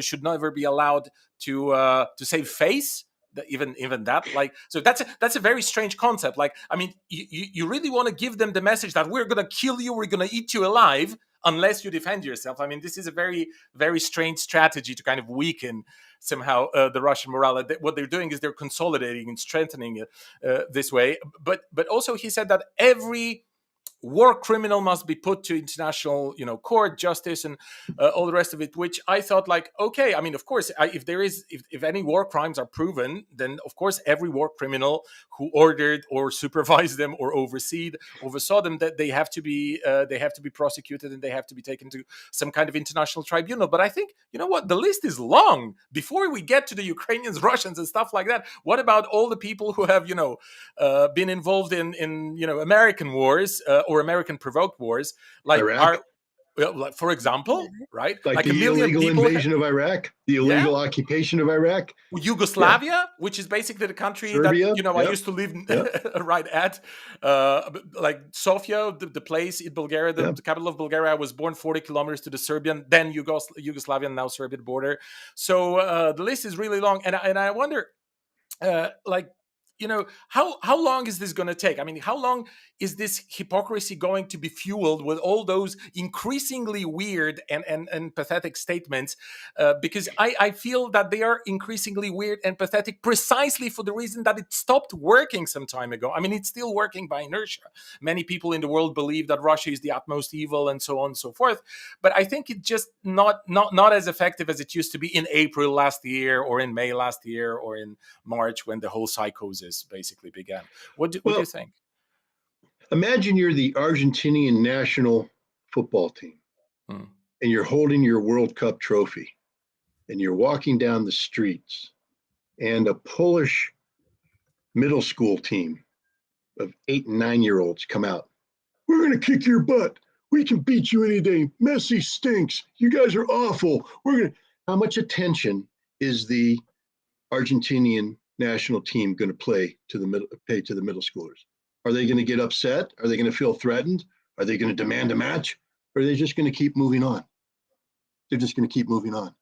should never be allowed to save face. Even that, like, so that's a very strange concept. Like, I mean, you really want to give them the message that we're going to kill you, we're going to eat you alive unless you defend yourself. I mean, this is a very, very strange strategy to kind of weaken somehow the Russian morale. What they're doing is they're consolidating and strengthening it this way. But also he said that every war criminal must be put to international, court, justice, and all the rest of it. Which I thought, like, okay, I mean, of course, if any war crimes are proven, then of course every war criminal who ordered or supervised them or oversaw them, that they have to be prosecuted and they have to be taken to some kind of international tribunal. But I think, what, the list is long. Before we get to the Ukrainians, Russians, and stuff like that, what about all the people who have been involved in American wars or American provoked wars, like Iraq? Like, for example, right? Like a the million illegal people invasion of Iraq, the illegal occupation of Iraq. Yugoslavia, which is basically the country Serbia, that, I used to live right at, like Sofia, the place in Bulgaria, the capital of Bulgaria. I was born 40 kilometers to the Serbian, then Yugoslavian, now Serbian border. So the list is really long. And I wonder, how long is this going to take? I mean, how long is this hypocrisy going to be fueled with all those increasingly weird and pathetic statements? Because I feel that they are increasingly weird and pathetic precisely for the reason that it stopped working some time ago. I mean, it's still working by inertia. Many people in the world believe that Russia is the utmost evil and so on and so forth. But I think it's just not as effective as it used to be in April last year, or in May last year, or in March, when the whole psychosis basically began. What do you think? Imagine you're the Argentinian national football team, and you're holding your World Cup trophy, and you're walking down the streets, and a Polish middle school team of 8 and 9-year-olds come out. We're going to kick your butt. We can beat you any day. Messi stinks. You guys are awful. How much attention is the Argentinian national team going to pay to the middle schoolers? Are they going to get upset? Are they going to feel threatened? Are they going to demand a match? Or are they just going to keep moving on? They're just going to keep moving on.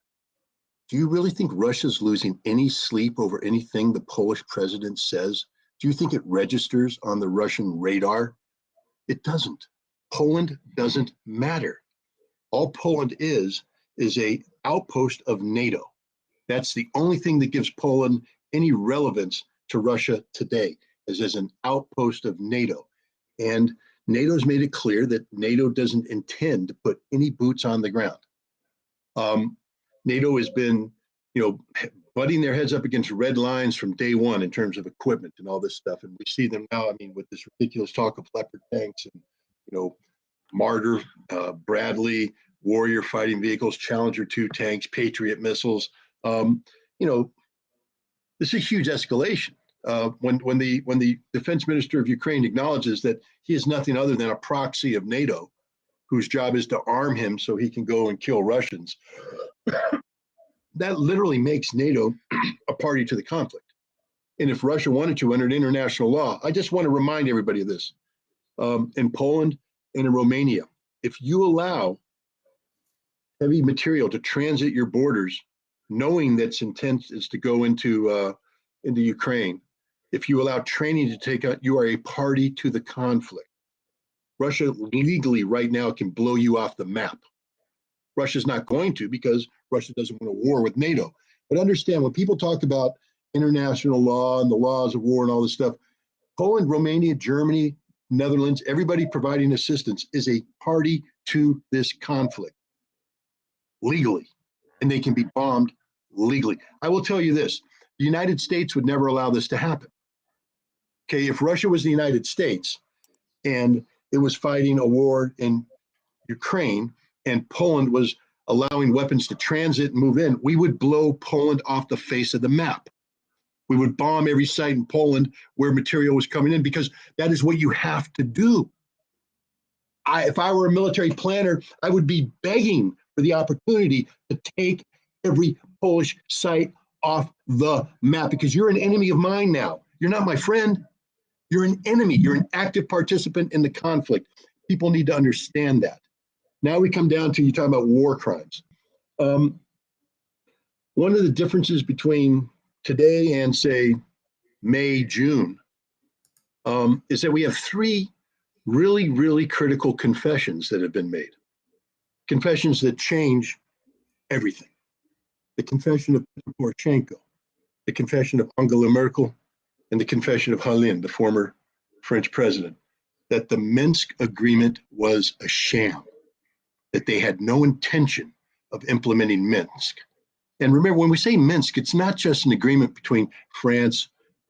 Do you really think Russia's losing any sleep over anything the Polish president says? Do you think it registers on the Russian radar? It doesn't. Poland doesn't matter. All Poland is a outpost of NATO. That's the only thing that gives Poland any relevance to Russia today, is as an outpost of NATO. And NATO's made it clear that NATO doesn't intend to put any boots on the ground. NATO has been, butting their heads up against red lines from day one in terms of equipment and all this stuff. And we see them now, with this ridiculous talk of Leopard tanks and, Marder, Bradley, Warrior fighting vehicles, Challenger 2 tanks, Patriot missiles. This is a huge escalation. When the defense minister of Ukraine acknowledges that he is nothing other than a proxy of NATO, whose job is to arm him so he can go and kill Russians, that literally makes NATO a party to the conflict. And if Russia wanted to, under international law, I just want to remind everybody of this, in Poland and in Romania, if you allow heavy material to transit your borders, knowing that its intent is to go into Ukraine, if you allow training to take out, you are a party to the conflict. Russia legally right now can blow you off the map. Russia's not going to, because Russia doesn't want a war with NATO. But understand, when people talk about international law and the laws of war and all this stuff, Poland, Romania, Germany, Netherlands, everybody providing assistance is a party to this conflict legally, and they can be bombed legally. I will tell you this, the United States would never allow this to happen. Okay, if Russia was the United States and it was fighting a war in Ukraine and Poland was allowing weapons to transit and move in, we would blow Poland off the face of the map. We would bomb every site in Poland where material was coming in, because that is what you have to do. If I were a military planner, I would be begging for the opportunity to take every Polish site off the map, because you're an enemy of mine now. You're not my friend. You're an enemy. You're an active participant in the conflict. People need to understand that. Now we come down to, you talking about war crimes. One of the differences between today and, say, May, June, is that we have three really, really critical confessions that have been made. Confessions that change everything. The confession of Poroshenko, the confession of Angela Merkel, and the confession of Hollande, the former French president, that the Minsk agreement was a sham, that they had no intention of implementing Minsk. And remember, when we say Minsk, it's not just an agreement between France,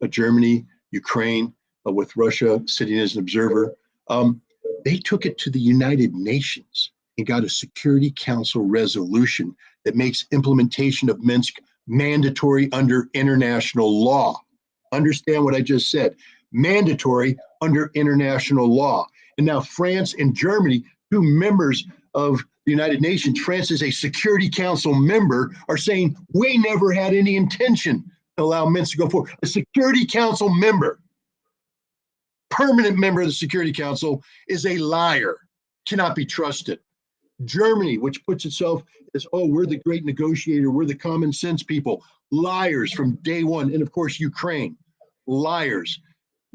Germany, Ukraine, with Russia sitting as an observer. They took it to the United Nations and got a Security Council resolution that makes implementation of Minsk mandatory under international law. Understand what I just said. Mandatory under international law. And now France and Germany, two members of the United Nations, France is a Security Council member, are saying we never had any intention to allow Minsk to go forward. A Security Council member, permanent member of the Security Council, is a liar, cannot be trusted. Germany, which puts itself as, oh, we're the great negotiator, we're the common sense people, liars from day one. And of course, Ukraine, liars.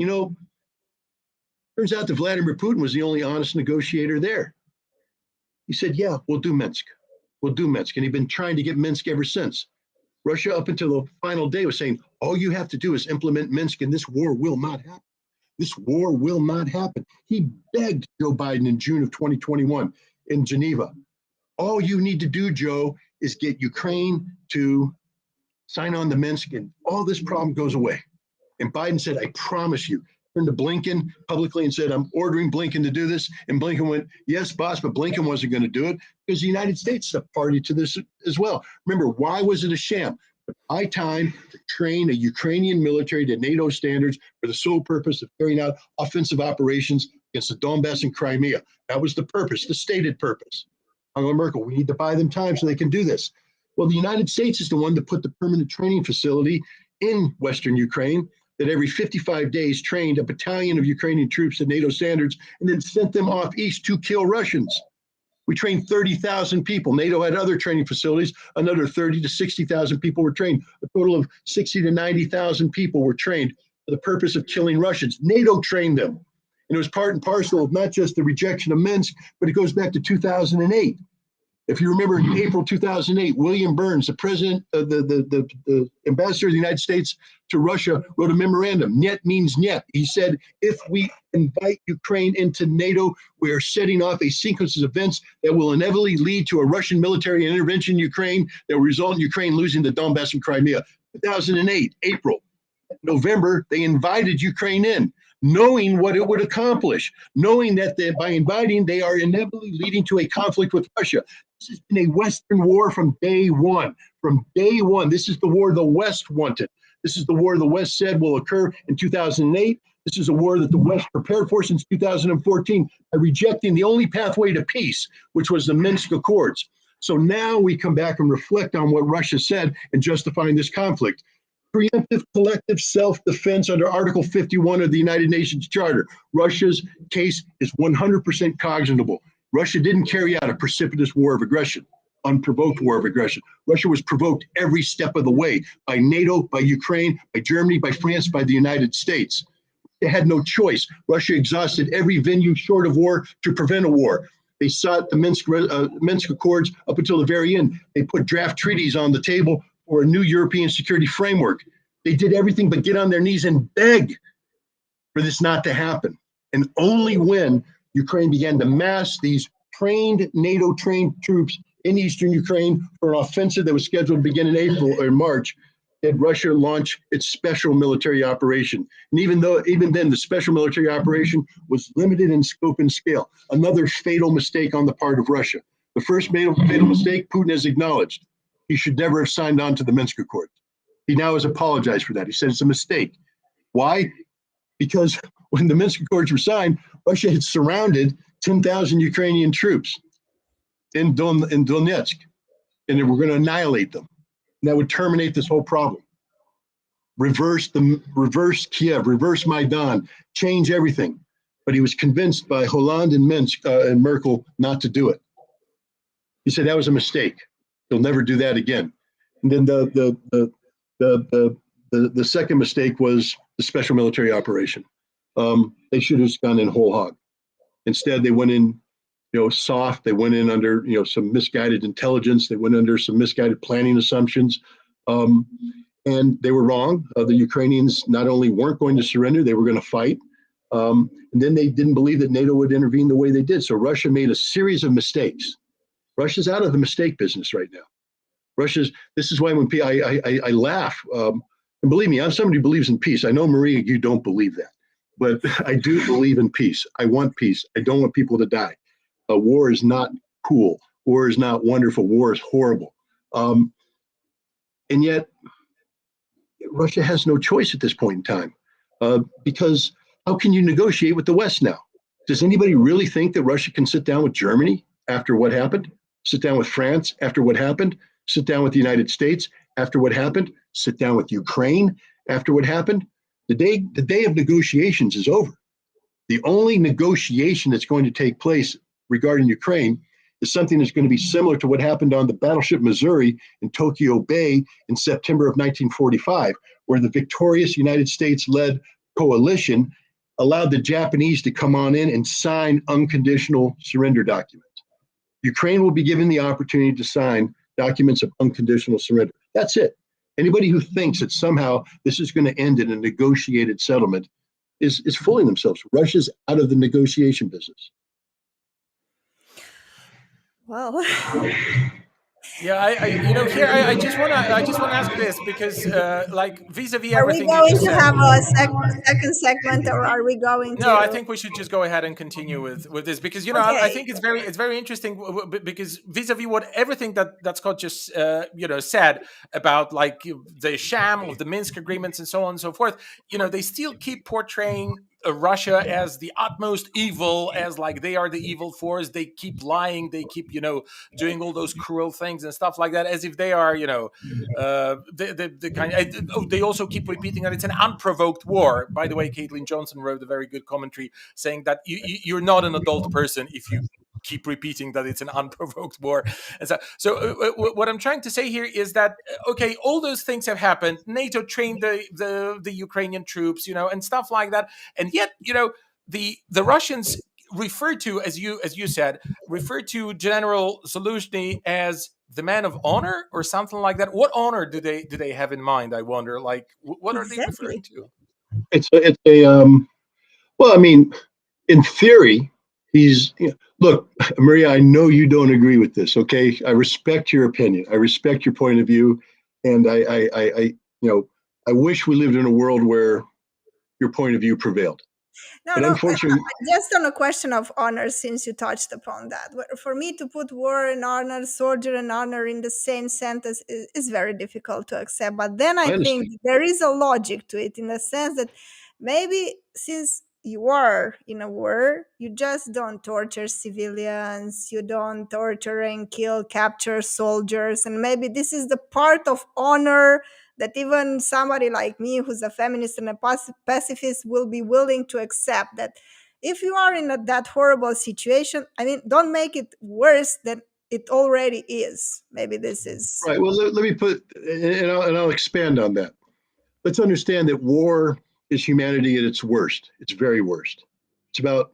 Turns out that Vladimir Putin was the only honest negotiator there. He said, yeah, we'll do Minsk. We'll do Minsk. And he'd been trying to get Minsk ever since. Russia, up until the final day, was saying, all you have to do is implement Minsk and this war will not happen. This war will not happen. He begged Joe Biden in June of 2021 in Geneva. All you need to do, Joe, is get Ukraine to sign on to Minsk and all this problem goes away. And Biden said, I promise you. Turned to Blinken publicly and said, I'm ordering Blinken to do this. And Blinken went, yes, boss, but Blinken wasn't going to do it because the United States is a party to this as well. Remember, why was it a sham? Buy time to train a Ukrainian military to NATO standards for the sole purpose of carrying out offensive operations against the Donbass and Crimea. That was the purpose, the stated purpose. Angela Merkel, we need to buy them time so they can do this. Well, the United States is the one that put the permanent training facility in Western Ukraine that every 55 days trained a battalion of Ukrainian troops at NATO standards and then sent them off east to kill Russians. We trained 30,000 people. NATO had other training facilities. Another 30 to 60,000 people were trained. A total of 60 to 90,000 people were trained for the purpose of killing Russians. NATO trained them. And it was part and parcel of not just the rejection of Minsk, but it goes back to 2008. If you remember, in April 2008, William Burns, the president, the ambassador of the United States to Russia, wrote a memorandum. Niet means niet. He said, if we invite Ukraine into NATO, we are setting off a sequence of events that will inevitably lead to a Russian military intervention in Ukraine that will result in Ukraine losing the Donbass and Crimea. 2008, April. November, they invited Ukraine in, knowing what it would accomplish, knowing that by inviting, they are inevitably leading to a conflict with Russia. This has been a Western war from day one. From day one, this is the war the West wanted. This is the war the West said will occur in 2008. This is a war that the West prepared for since 2014 by rejecting the only pathway to peace, which was the Minsk Accords. So now we come back and reflect on what Russia said in justifying this conflict. Preemptive collective self-defense under Article 51 of the United Nations Charter. Russia's case is 100% cognizable. Russia didn't carry out a precipitous war of aggression, unprovoked war of aggression. Russia was provoked every step of the way by NATO, by Ukraine, by Germany, by France, by the United States. They had no choice. Russia exhausted every venue short of war to prevent a war. They sought the Minsk Accords up until the very end. They put draft treaties on the table for a new European security framework. They did everything but get on their knees and beg for this not to happen. And only when Ukraine began to mass these NATO-trained troops in eastern Ukraine for an offensive that was scheduled to begin in April or March, did Russia launch its special military operation. And even then, the special military operation was limited in scope and scale. Another fatal mistake on the part of Russia. The first fatal mistake, Putin has acknowledged. He should never have signed on to the Minsk Accord. He now has apologized for that. He said it's a mistake. Why? Because when the Minsk Accords were signed, Russia had surrounded 10,000 Ukrainian troops in Donetsk, and they were going to annihilate them. And that would terminate this whole problem. Reverse Kiev, reverse Maidan, change everything. But he was convinced by Hollande and Minsk and Merkel not to do it. He said that was a mistake. He'll never do that again. And then the second mistake was the special military operation. They should have gone in whole hog. Instead, they went in, soft. They went in under, some misguided intelligence. They went under some misguided planning assumptions, and they were wrong. The Ukrainians not only weren't going to surrender, they were going to fight. And then they didn't believe that NATO would intervene the way they did. So Russia made a series of mistakes. Russia's out of the mistake business right now. This is why when I laugh, and believe me, I'm somebody who believes in peace. I know, Maria, you don't believe that, but I do believe in peace. I want peace. I don't want people to die. War is not cool. War is not wonderful. War is horrible. And yet, Russia has no choice at this point in time, because how can you negotiate with the West now? Does anybody really think that Russia can sit down with Germany after what happened? Sit down with France after what happened? Sit down with the United States after what happened? Sit down with Ukraine after what happened? The day of negotiations is over. The only negotiation that's going to take place regarding Ukraine is something that's going to be similar to what happened on the battleship Missouri in Tokyo Bay in September of 1945, where the victorious United States-led coalition allowed the Japanese to come on in and sign unconditional surrender documents. Ukraine will be given the opportunity to sign documents of unconditional surrender. That's it. Anybody who thinks that somehow this is going to end in a negotiated settlement is fooling themselves. Russia's out of the negotiation business. Well, Yeah, I just want to ask this because, like, vis-a-vis are we everything you going just to said. have a second segment, or are we going No, I to? think we should just go ahead and continue with this because I Okay. think it's very interesting because vis-a-vis what everything that Scott just said about like the sham of the Minsk agreements and so on and so forth. They still keep portraying Russia as the utmost evil, as like they are the evil force. They keep lying. They keep doing all those cruel things and stuff like that, as if they are the kind. They also keep repeating that it's an unprovoked war. By the way, Caitlin Johnson wrote a very good commentary saying that you're not an adult person if you keep repeating that it's an unprovoked war. And so what I'm trying to say here is that okay, all those things have happened. NATO trained the Ukrainian troops, and stuff like that, and yet the Russians refer to, as you said, refer to General Zaluzhny as the man of honor or something like that. What honor do they have in mind? I wonder. Like, what are they referring Exactly. to? Well, I mean, in theory, he's, look, Maria, I know you don't agree with this. Okay. I respect your opinion. I respect your point of view. And I wish we lived in a world where your point of view prevailed. No, But no. unfortunately, Just on a question of honor, since you touched upon that, for me to put war and honor, soldier and honor in the same sentence is very difficult to accept. But then I I think understand. there is a logic to it, in the sense that maybe since you are in a war, you just don't torture civilians, you don't torture and kill, capture soldiers, and maybe this is the part of honor that even somebody like me, who's a feminist and a pacifist, will be willing to accept. That if you are in that horrible situation, I mean, don't make it worse than it already is. Maybe this is. Right. Well, let me put, and I'll expand on that. Let's understand that war is humanity at its worst, its very worst. It's about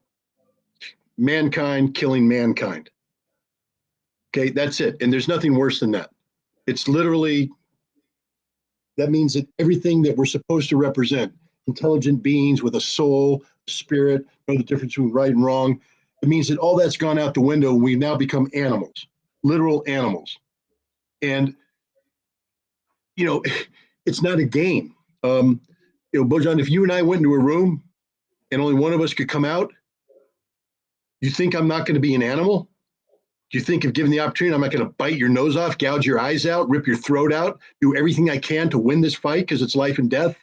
mankind killing mankind. Okay, that's it. And there's nothing worse than that. It's literally, that means that everything that we're supposed to represent, intelligent beings with a soul, spirit, know the difference between right and wrong, it means that all that's gone out the window and we now become animals, literal animals. And, you know, it's not a game. Bojan, if you and I went into a room and only one of us could come out, you think I'm not going to be an animal? Do you think if given the opportunity, I'm not going to bite your nose off, gouge your eyes out, rip your throat out, do everything I can to win this fight because it's life and death?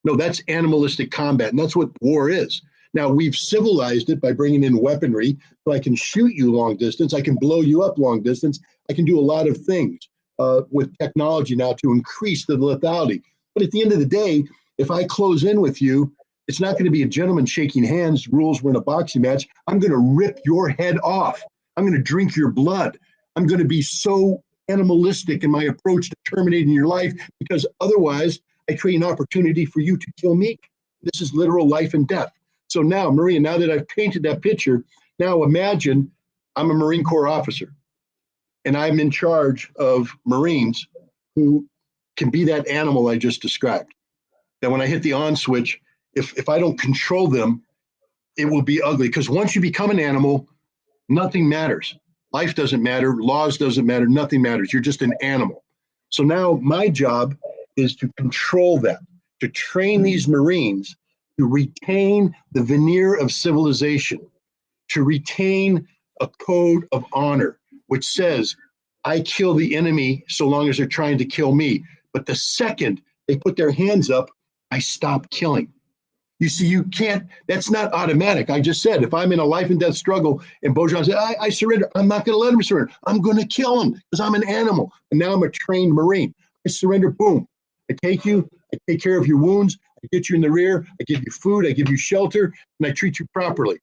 No, that's animalistic combat, and that's what war is. Now, we've civilized it by bringing in weaponry, so I can shoot you long distance, I can blow you up long distance, I can do a lot of things with technology now to increase the lethality. But at the end of the day, if I close in with you, it's not going to be a gentleman shaking hands, rules we're in a boxing match. I'm going to rip your head off. I'm going to drink your blood. I'm going to be so animalistic in my approach to terminating your life, because otherwise I create an opportunity for you to kill me. This is literal life and death. So now, Maria, now that I've painted that picture, now imagine I'm a Marine Corps officer and I'm in charge of Marines who can be that animal I just described. That when I hit the on switch, if I don't control them, it will be ugly. Because once you become an animal, nothing matters. Life doesn't matter. Laws doesn't matter. Nothing matters. You're just an animal. So now my job is to control that, to train these Marines to retain the veneer of civilization, to retain a code of honor, which says, I kill the enemy so long as they're trying to kill me. But the second they put their hands up, I stop killing. You see, you can't, that's not automatic. I just said, if I'm in a life and death struggle and Bojan said, I surrender, I'm not going to let him surrender. I'm going to kill him because I'm an animal. And now I'm a trained Marine. I surrender, boom. I take you, I take care of your wounds, I get you in the rear, I give you food, I give you shelter, and I treat you properly.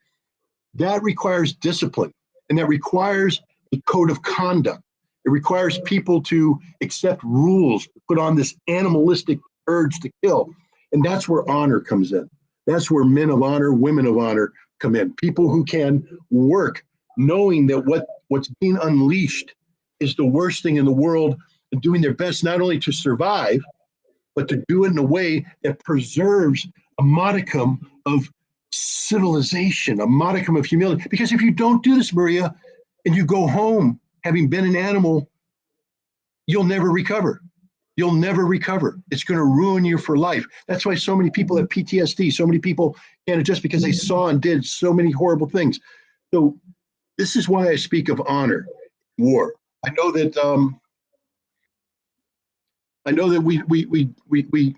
That requires discipline, and that requires a code of conduct. It requires people to accept rules, to put on this animalistic urge to kill. And that's where honor comes in. That's where men of honor, women of honor come in. People who can work knowing that what's being unleashed is the worst thing in the world, and doing their best not only to survive, but to do it in a way that preserves a modicum of civilization, a modicum of humility. Because if you don't do this, Maria, and you go home having been an animal, you'll never recover. You'll never recover. It's going to ruin you for life. That's why so many people have PTSD. So many people can't adjust because they saw and did so many horrible things. So this is why I speak of honor, war. I know that we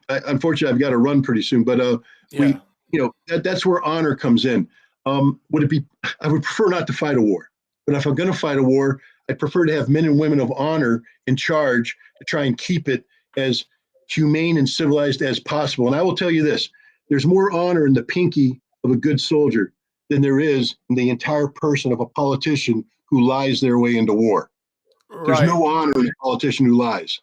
unfortunately I've got to run pretty soon, but Yeah. that's where honor comes in. Would it be? I would prefer not to fight a war, but if I'm going to fight a war, I'd prefer to have men and women of honor in charge to try and keep it as humane and civilized as possible. And I will tell you this: there's more honor in the pinky of a good soldier than there is in the entire person of a politician who lies their way into war. There's Right. no honor in a politician who lies.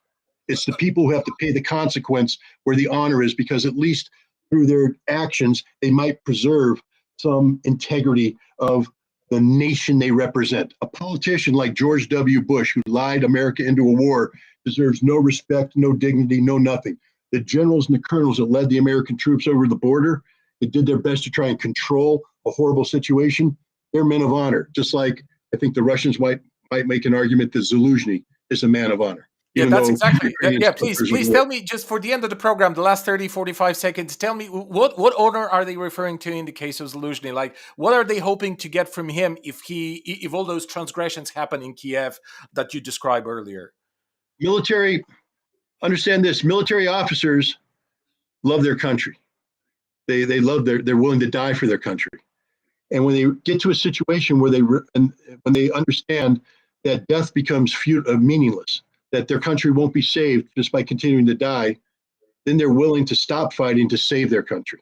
It's the people who have to pay the consequence where the honor is, because at least through their actions, they might preserve some integrity of the nation they represent. A politician like George W. Bush, who lied America into a war, deserves no respect, no dignity, no nothing. The generals and the colonels that led the American troops over the border, that did their best to try and control a horrible situation, they're men of honor. Just like I think the Russians might make an argument that Zaluzhny is a man of honor. Yeah, that's exactly. Yeah, please tell me, just for the end of the program, the last 30, 45 seconds, tell me what honor are they referring to in the case of Zaluzhny? Like, what are they hoping to get from him if all those transgressions happen in Kiev that you described earlier? Understand this, military officers love their country. They're willing to die for their country. And when they get to a situation where when they understand that death becomes meaningless, that their country won't be saved just by continuing to die, then they're willing to stop fighting to save their country.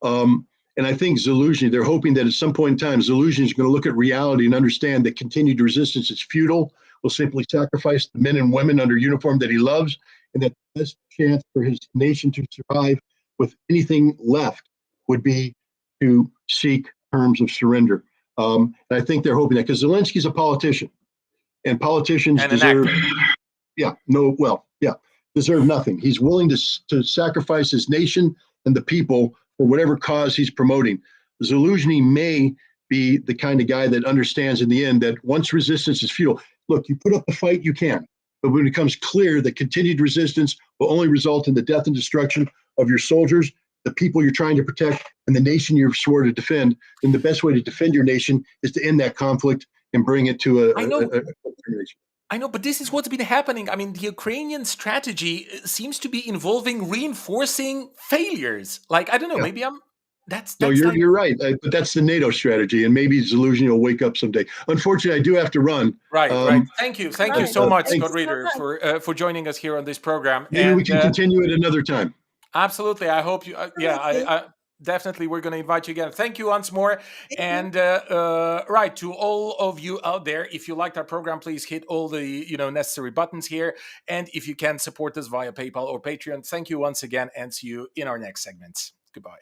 And I think Zaluzhny, they're hoping that at some point in time, Zaluzhny is going to look at reality and understand that continued resistance is futile, will simply sacrifice the men and women under uniform that he loves, and that the best chance for his nation to survive with anything left would be to seek terms of surrender. And I think they're hoping that, because Zelensky's a politician, and politicians deserve nothing. He's willing to sacrifice his nation and the people for whatever cause he's promoting. Zaluzhny may be the kind of guy that understands in the end that once resistance is futile, look, you put up the fight, you can. But when it becomes clear that continued resistance will only result in the death and destruction of your soldiers, the people you're trying to protect, and the nation you've sworn to defend, then the best way to defend your nation is to end that conflict and bring it to a termination. I know, but this is what's been happening. I mean, the Ukrainian strategy seems to be involving reinforcing failures. Like, I don't know, maybe you're right. But that's the NATO strategy, and maybe Zaluzhny will wake up someday. Unfortunately, I do have to run. Right. Thank you so much, Scott Ritter, for joining us here on this program. Maybe we can continue it another time. Absolutely. I hope you. I definitely, we're going to invite you again. Thank you once more. And to all of you out there, if you liked our program, please hit all the necessary buttons here. And if you can support us via PayPal or Patreon, thank you once again, and see you in our next segments. Goodbye.